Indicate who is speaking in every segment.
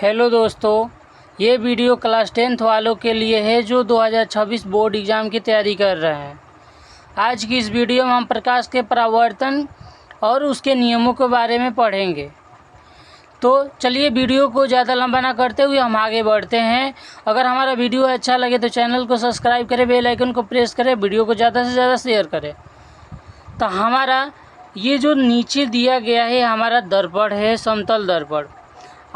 Speaker 1: Hello दोस्तों, ये video class 10th वालों के लिए है जो 2026 बोर्ड एग्ज़ाम की तैयारी कर रहे हैं। आज की इस वीडियो में हम प्रकाश के परावर्तन और उसके नियमों के बारे में पढ़ेंगे। तो चलिए वीडियो को ज़्यादा लंबा ना करते हुए हम आगे बढ़ते हैं। अगर हमारा वीडियो अच्छा लगे तो चैनल को सब्सक्राइब करें, बेल आइकन को प्रेस करें, वीडियो को ज़्यादा से ज़्यादा शेयर करें। तो हमारा ये जो नीचे दिया गया है हमारा दर्पण है, समतल दर्पण।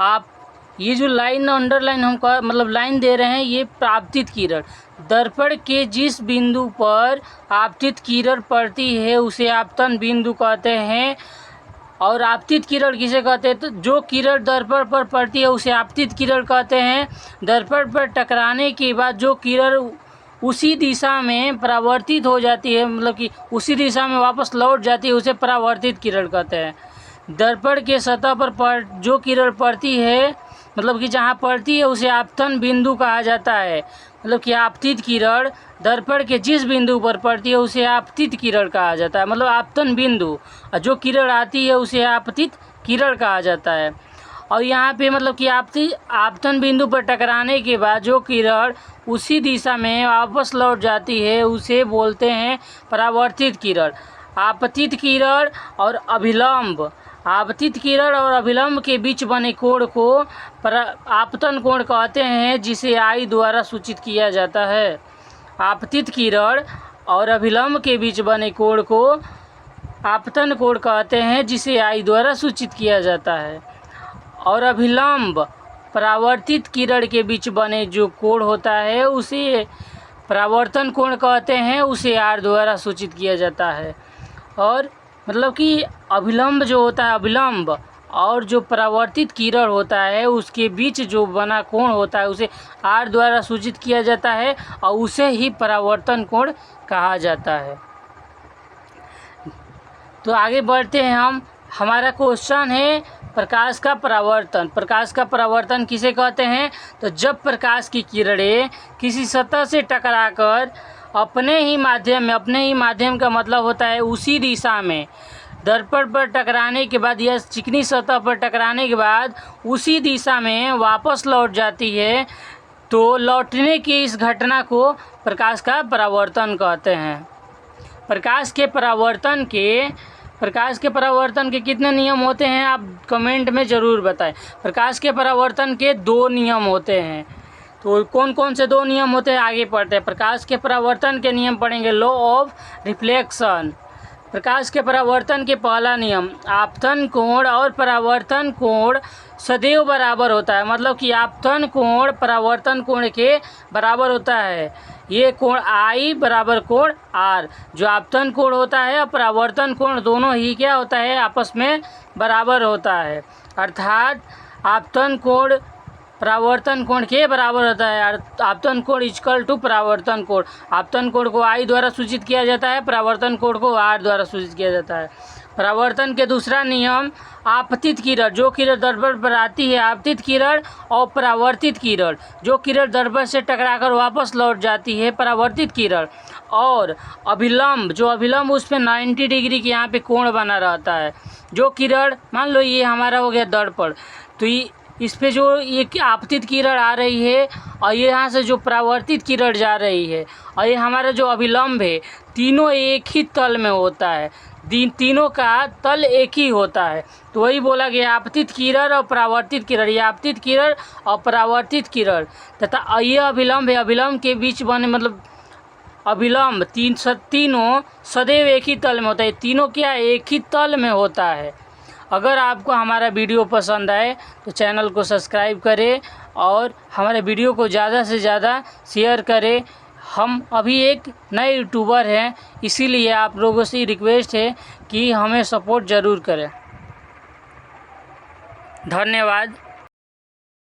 Speaker 1: आप ये जो लाइन अंडरलाइन हम लाइन दे रहे हैं, ये आपतित किरण, दर्पण के जिस बिंदु पर आपतित किरण पड़ती है उसे आपतन बिंदु कहते हैं। और आपतित किरण किसे कहते हैं? तो जो किरण दर्पण पर पड़ती है उसे आपतित किरण कहते हैं। दर्पण पर टकराने के बाद जो किरण उसी दिशा में परावर्तित हो जाती है, मतलब कि उसी दिशा में वापस लौट जाती है, उसे परावर्तित किरण कहते हैं। दर्पण के सतह पर जो किरण पड़ती है, मतलब कि जहाँ पड़ती है उसे आपतन बिंदु कहा जाता है। मतलब कि आपतित किरण दर्पण के जिस बिंदु पर पड़ती है उसे आपतित किरण कहा जाता है, मतलब आपतन बिंदु। और जो किरण आती है उसे आपतित किरण कहा जाता है। और यहाँ पे मतलब कि आपतन बिंदु पर टकराने के बाद जो किरण उसी दिशा में वापस लौट जाती है उसे बोलते हैं परावर्तित किरण। आपतित किरण और अभिलंब, आपतित किरण और अभिलंब के बीच बने कोण को आपतन कोण कहते हैं, जिसे आई द्वारा सूचित किया जाता है। आपतित किरण और अभिलंब के बीच बने कोण को आपतन कोण कहते हैं, जिसे आई द्वारा सूचित किया जाता है। और अभिलंब परावर्तित किरण के बीच बने जो कोण होता है उसे परावर्तन कोण कहते हैं, उसे आर द्वारा सूचित किया जाता है। और मतलब कि अभिलंब जो होता है, अभिलंब और जो परावर्तित किरण होता है उसके बीच जो बना कोण होता है उसे आर द्वारा सूचित किया जाता है और उसे ही परावर्तन कोण कहा जाता है। तो आगे बढ़ते हैं हम। हमारा क्वेश्चन है प्रकाश का परावर्तन। प्रकाश का परावर्तन किसे कहते हैं? तो जब प्रकाश की किरणें किसी सतह से टकराकर अपने ही माध्यम का मतलब होता है उसी दिशा में, दर्पण पर टकराने के बाद या चिकनी सतह पर टकराने के बाद उसी दिशा में वापस लौट जाती है, तो लौटने की इस घटना को प्रकाश का परावर्तन कहते हैं। प्रकाश के परावर्तन के कितने नियम होते हैं आप कमेंट में ज़रूर बताएं। प्रकाश के परावर्तन के 2 नियम होते हैं। तो कौन कौन से 2 नियम होते हैं आगे पढ़ते हैं। प्रकाश के परावर्तन के नियम पढ़ेंगे, लॉ ऑफ रिफ्लेक्शन। प्रकाश के परावर्तन के पहला नियम, आपतन कोण और परावर्तन कोण सदैव बराबर होता है। मतलब कि आपतन कोण परावर्तन कोण के बराबर होता है। ये कोण आई बराबर कोण आर। जो आपतन कोण होता है और परावर्तन कोण दोनों ही क्या होता है, आपस में बराबर होता है। अर्थात आपतन कोण परावर्तन कोण के बराबर होता है। आपतन कोण इक्वल टू परावर्तन कोण। आपतन कोण को आई द्वारा सूचित किया जाता है, परावर्तन कोण को आर द्वारा सूचित किया जाता है। परावर्तन के दूसरा नियम, आपतित किरण, जो किरण दर्पण पर आती है आपतित किरण, और परावर्तित किरण, जो किरण दर्पण से टकराकर वापस लौट जाती है, परावर्तित किरण। और अभिलंब, जो अभिलंब उसमें 90 डिग्री के यहाँ पे कोण बना रहता है। जो किरण, मान लो ये हमारा हो गया दर्पण, तो इस पे जो ये आपतित किरण आ रही है और ये यहाँ से जो परावर्तित किरण जा रही है, और ये हमारा जो अभिलंब है, तीनों एक ही तल में होता है। तीनों का तल एक ही होता है। तो वही बोला गया आपतित किरण और परावर्तित किरण। ये आपतित किरण और परावर्तित किरण तथा ये अभिलंब है। अभिलंब के बीच बने मतलब अभिलंब तीनों सदैव एक ही तल में होता है। तीनों क्या एक ही तल में होता है। अगर आपको हमारा वीडियो पसंद आए तो चैनल को सब्सक्राइब करें और हमारे वीडियो को ज़्यादा से ज़्यादा शेयर करें। हम अभी एक नए यूट्यूबर हैं, इसीलिए आप लोगों से रिक्वेस्ट है कि हमें सपोर्ट ज़रूर करें। धन्यवाद।